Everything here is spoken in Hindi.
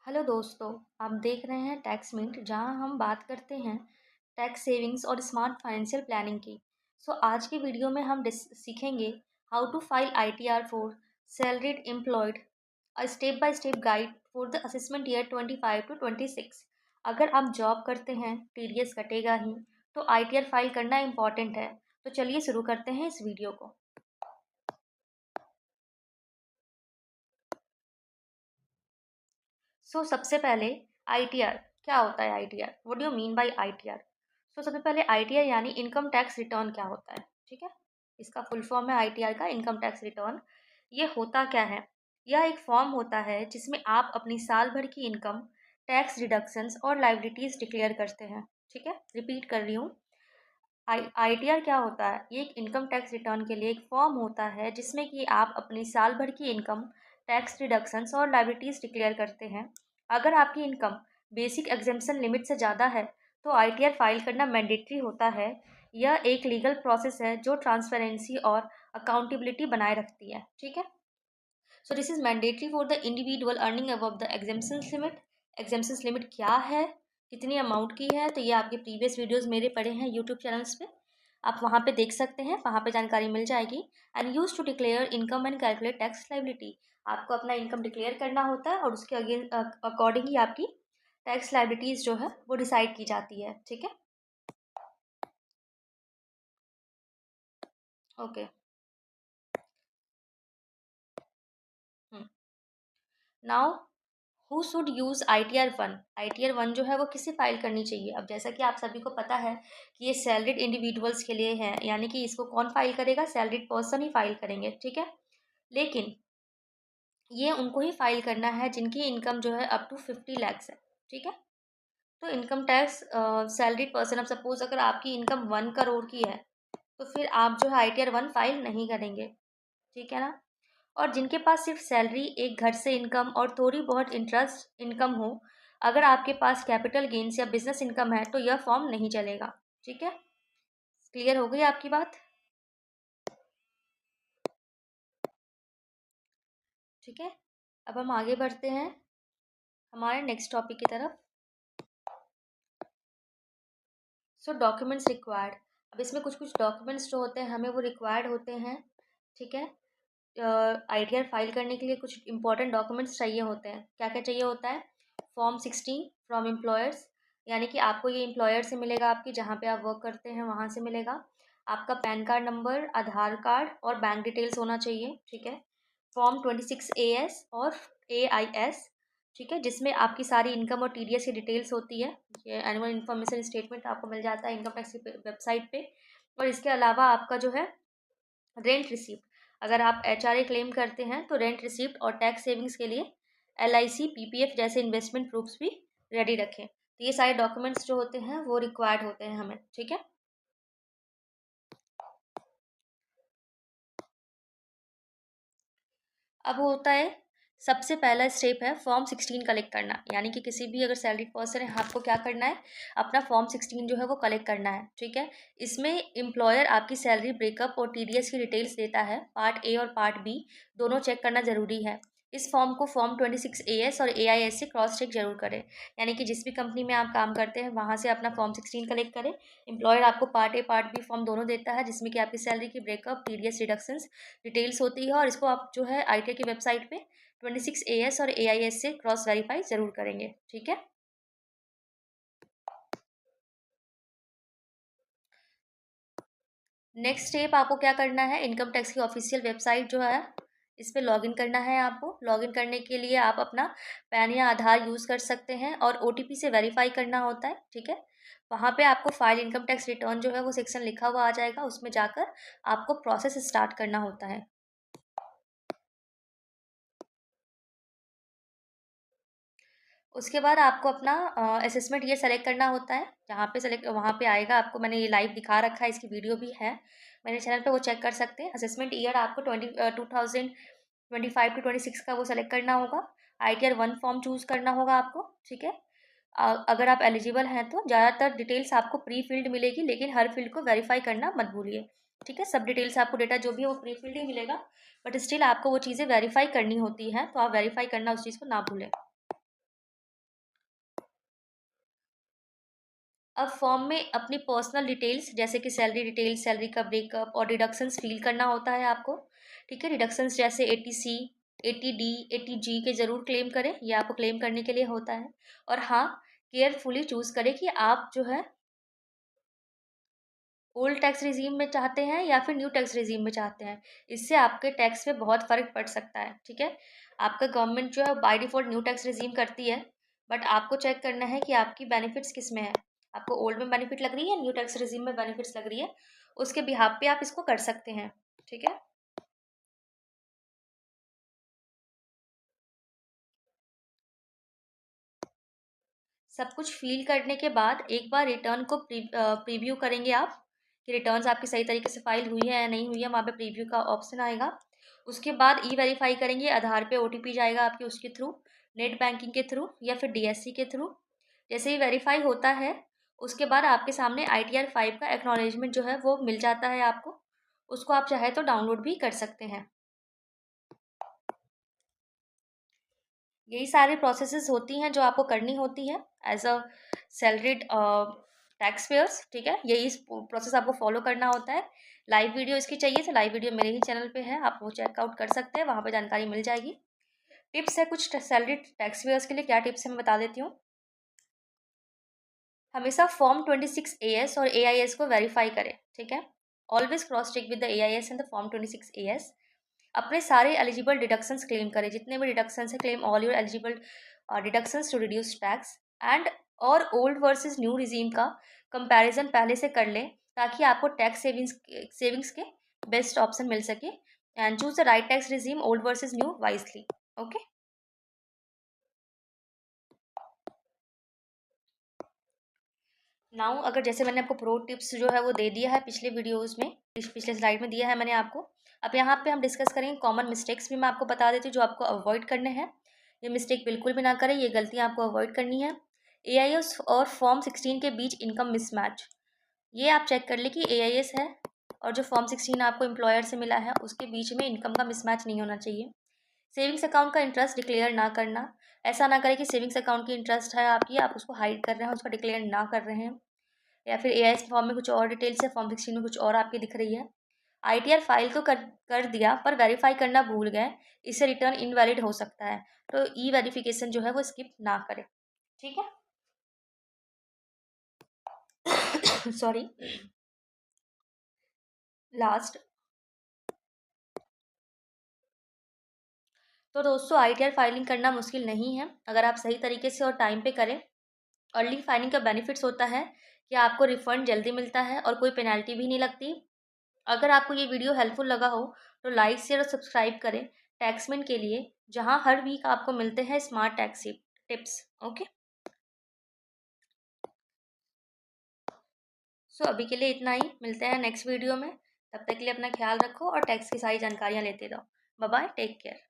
हेलो दोस्तों, आप देख रहे हैं टैक्स मिनट जहां हम बात करते हैं टैक्स सेविंग्स और स्मार्ट फाइनेंशियल प्लानिंग की। आज की वीडियो में हम सीखेंगे how to file ITR for salaried employed, a step by step guide for the assessment year 25 to 26। अगर आप जॉब करते हैं टीडीएस कटेगा ही, तो आईटीआर फाइल करना इम्पॉर्टेंट है। तो चलिए शुरू करते हैं इस वीडियो को। सबसे पहले आईटीआर क्या होता है? ITR, what do you mean by ITR? सबसे पहले आईटीआर यानी इनकम टैक्स रिटर्न क्या होता है, ठीक है। इसका फुल फॉर्म है आईटीआर का, इनकम टैक्स रिटर्न। ये होता क्या है? यह एक फॉर्म होता है जिसमें आप अपनी साल भर की इनकम, टैक्स डिडक्शंस और लाइबिलिटीज डिक्लेयर करते हैं, ठीक है। रिपीट कर रही हूँ। आईटीआर क्या होता है? ये एक इनकम टैक्स रिटर्न के लिए एक फॉर्म होता है जिसमें कि आप अपनी साल भर की इनकम, टैक्स डिडक्शंस और लायबिलिटीज डिक्लेयर करते हैं। अगर आपकी इनकम बेसिक एग्जेम्पशन लिमिट से ज़्यादा है तो आईटीआर फाइल करना मैंडेटरी होता है। यह एक लीगल प्रोसेस है जो ट्रांसपेरेंसी और अकाउंटेबिलिटी बनाए रखती है, ठीक है। This is mandatory for the individual earning above the exemption limit. Exemption limit क्या है, कितनी अमाउंट की है, तो ये आपके प्रीवियस वीडियोस मेरे पड़े हैं यूट्यूब चैनल्स पे, आप वहाँ पे देख सकते हैं, वहाँ पे जानकारी मिल जाएगी। And use to declare income and calculate tax liability. आपको अपना इनकम डिक्लेयर करना होता है और उसके अकॉर्डिंग ही आपकी टैक्स लाइबिलिटीज जो है वो डिसाइड की जाती है, ठीक है। Okay. Now who should use ITR-1? ITR-1 जो है वो किसे फाइल करनी चाहिए? अब जैसा कि आप सभी को पता है कि ये सैलरीड इंडिविजुअल्स के लिए है, यानी कि इसको कौन फाइल करेगा? सैलरीड पर्सन ही फाइल करेंगे, ठीक है। लेकिन ये उनको ही फाइल करना है जिनकी इनकम जो है अप टू 50 lakhs है, ठीक है। तो इनकम टैक्स सैलरीड पर्सन, अब सपोज अगर आपकी इनकम 1 करोड़ की है तो फिर आप जो है ITR-1 फाइल नहीं करेंगे, ठीक है ना। और जिनके पास सिर्फ सैलरी, एक घर से इनकम और थोड़ी बहुत इंटरेस्ट इनकम हो, अगर आपके पास कैपिटल गेन्स या बिजनेस इनकम है तो यह फॉर्म नहीं चलेगा, ठीक है। क्लियर हो गई आपकी बात? ठीक है। अब हम आगे बढ़ते हैं हमारे नेक्स्ट टॉपिक की तरफ। Documents required. अब इसमें कुछ कुछ डॉक्यूमेंट्स जो होते हैं हमें वो रिक्वायर्ड होते हैं, ठीक है। आईटीआर फाइल करने के लिए कुछ इंपॉर्टेंट डॉक्यूमेंट्स चाहिए होते हैं। क्या क्या चाहिए होता है? फॉर्म 16 फ्रॉम एम्प्लॉयर्स, यानी कि आपको ये एम्प्लॉयर से मिलेगा, आपकी जहाँ पे आप वर्क करते हैं वहाँ से मिलेगा। आपका पैन कार्ड नंबर, आधार कार्ड और बैंक डिटेल्स होना चाहिए, ठीक है। फॉर्म 26 AS और AIS, ठीक है, जिसमें आपकी सारी इनकम और टीडीएस की डिटेल्स होती है। ये एनुअल इन्फॉर्मेशन स्टेटमेंट आपको मिल जाता है इनकम टैक्स की वेबसाइट पे। और इसके अलावा आपका जो है रेंट रिसिप्ट, अगर आप एचआरए क्लेम करते हैं तो रेंट रिसिप्ट और टैक्स सेविंग्स के लिए एलआईसी, पीपीएफ जैसे इन्वेस्टमेंट प्रूफ्स भी रेडी रखें। तो ये सारे डॉक्यूमेंट्स जो होते हैं वो रिक्वायर्ड होते हैं हमें, ठीक है। अब होता है, सबसे पहला स्टेप है फॉर्म 16 कलेक्ट करना, यानी कि किसी भी अगर सैलरी पर्सन है आपको क्या करना है? अपना फॉर्म 16 जो है वो कलेक्ट करना है, ठीक है। इसमें एम्प्लॉयर आपकी सैलरी ब्रेकअप और टीडीएस की डिटेल्स देता है, पार्ट ए और पार्ट बी दोनों चेक करना ज़रूरी है। इस फॉर्म को फॉर्म 26 AS और AIS से क्रॉस चेक जरूर करें, यानी कि जिस भी कंपनी में आप काम करते हैं वहाँ से अपना फॉर्म 16 कलेक्ट करें। एम्प्लॉयर आपको part A part B form दोनों देता है जिसमें कि आपकी सैलरी की ब्रेकअप, टीडीएस रिडक्शंस डिटेल्स होती है, और इसको आप जो है आईटीआर की वेबसाइट पे 26 AS और AIS से क्रॉस वेरीफाई जरूर करेंगे, ठीक है। नेक्स्ट स्टेप आपको क्या करना है? इनकम टैक्स की ऑफिशियल वेबसाइट जो है इस पर लॉगिन करना है आपको। लॉगिन करने के लिए आप अपना पैन या आधार यूज़ कर सकते हैं और ओटीपी से वेरीफाई करना होता है, ठीक है। वहाँ पे आपको फाइल इनकम टैक्स रिटर्न जो है वो सेक्शन लिखा हुआ आ जाएगा, उसमें जाकर आपको प्रोसेस स्टार्ट करना होता है। उसके बाद आपको अपना असेसमेंट ये सेलेक्ट करना होता है, जहाँ पे सेलेक्ट वहाँ पे आएगा आपको, मैंने ये लाइव दिखा रखा है, इसकी वीडियो भी है मेरे चैनल पे, वो चेक कर सकते हैं। असेसमेंट ईयर आपको 2025 to 26 का वो सेलेक्ट करना होगा। ITR-1 फॉर्म चूज़ करना होगा आपको, ठीक है। अगर आप एलिजिबल हैं तो ज़्यादातर डिटेल्स आपको प्री फिल्ड मिलेगी, लेकिन हर फील्ड को वेरीफाई करना मत भूलिए, ठीक है। सब डिटेल्स आपको, डेटा जो भी है वो प्री फिल्ड ही मिलेगा, बट स्टिल आपको वो चीज़ें वेरीफाई करनी होती हैं, तो आप वेरीफाई करना उस चीज़ को ना भूलें। अब फॉर्म में अपनी पर्सनल डिटेल्स जैसे कि सैलरी डिटेल्स, सैलरी का ब्रेकअप और डिडक्शंस फिल करना होता है आपको। ठीक है, डिडक्शंस जैसे एटीसी, एटीडी, एटीजी के ज़रूर क्लेम करें, ये आपको क्लेम करने के लिए होता है। और हाँ, केयरफुली चूज़ करें कि आप जो है ओल्ड टैक्स रिजीम में चाहते हैं या फिर न्यू टैक्स रिजीम में चाहते हैं। इससे आपके टैक्स में बहुत फ़र्क पड़ सकता है। ठीक है, आपका गवर्नमेंट जो है by default new tax regime करती है, बट आपको चेक करना है कि आपकी बेनिफिट्स किस में है। आपको ओल्ड में बेनिफिट लग रही है, न्यू टैक्स रिजीम में बेनिफिट्स लग रही है, उसके बिहाफ पे आप इसको कर सकते हैं। ठीक है, सब कुछ फिल करने के बाद एक बार रिटर्न को प्रीव्यू करेंगे आप कि रिटर्न्स आपकी सही तरीके से फाइल हुई है या नहीं हुई है। वहाँ पे प्रीव्यू का ऑप्शन आएगा। उसके बाद ई वेरीफाई करेंगे, आधार पे ओटीपी जाएगा आपके, उसके थ्रू, नेट बैंकिंग के थ्रू या फिर डीएससी के थ्रू। जैसे ही वेरीफाई होता है उसके बाद आपके सामने ITR 5 का एक्नॉलेजमेंट जो है वो मिल जाता है आपको। उसको आप चाहे तो डाउनलोड भी कर सकते हैं। यही सारी प्रोसेसेस होती हैं जो आपको करनी होती है as a salaried tax payers. ठीक है, यही प्रोसेस आपको फॉलो करना होता है। लाइव वीडियो इसकी चाहिए तो लाइव वीडियो मेरे ही चैनल पे है, आप वो चेकआउट कर सकते हैं, वहाँ पे जानकारी मिल जाएगी। टिप्स है कुछ सैलरीड टैक्स पेयर्स के लिए, क्या टिप्स है मैं बता देती हूँ। हमेशा फॉर्म 26AS और AIS को वेरीफाई करें। ठीक है, always cross check with the AIS and the form 26AS। अपने सारे एलिजिबल डिडक्शंस क्लेम करें, जितने भी डिडक्शंस हैं claim all your eligible deductions to reduce tax and और ओल्ड वर्सेस न्यू रिजीम का कंपैरिजन पहले से कर लें ताकि आपको टैक्स सेविंग्स के बेस्ट ऑप्शन मिल सके। And choose the right tax regime old versus new wisely. Okay, now अगर जैसे मैंने आपको प्रो टिप्स जो है वो दे दिया है पिछले वीडियोस में, पिछले स्लाइड में दिया है मैंने आपको। अब यहाँ पे हम डिस्कस करेंगे कॉमन मिस्टेक्स भी मैं आपको बता देती हूँ जो आपको अवॉइड करने हैं। ये मिस्टेक बिल्कुल भी ना करें, ये गलतियाँ आपको अवॉइड करनी है। AIS और फॉर्म 16 के बीच इनकम मिसमैच, ये आप चेक कर ले कि AIS है और जो फॉर्म 16 आपको एम्प्लॉयर से मिला है उसके बीच में इनकम का मिसमैच नहीं होना चाहिए। सेविंग्स अकाउंट का इंटरेस्ट डिक्लेयर ना करना, ऐसा ना करें कि सेविंग्स अकाउंट की इंटरेस्ट है आपकी, आप उसको हाइड कर रहे हैं, उसका डिक्लेयर ना कर रहे हैं। या फिर AIS फॉर्म में कुछ और डिटेल्स है, फॉर्म 16 में कुछ और आपकी दिख रही है। ITR फाइल तो कर दिया पर वेरीफाई करना भूल गए, इससे रिटर्न इनवैलिड हो सकता है। तो ई वेरिफिकेशन जो है वो स्किप ना करें। ठीक है, सॉरी, लास्ट। तो दोस्तों ITR फाइलिंग करना मुश्किल नहीं है अगर आप सही तरीके से और टाइम पे करें। अर्ली फाइलिंग का बेनिफिट्स होता है कि आपको रिफंड जल्दी मिलता है और कोई पेनल्टी भी नहीं लगती। अगर आपको ये वीडियो हेल्पफुल लगा हो तो लाइक शेयर और सब्सक्राइब करें टैक्समैन के लिए, जहां हर वीक आपको मिलते हैं स्मार्ट टैक्स टिप्स। ओके, सो अभी के लिए इतना ही, मिलते हैं नेक्स्ट वीडियो में। तब तक के लिए अपना ख्याल रखो और टैक्स की सारी जानकारियाँ लेते रहो। Bye bye, take care.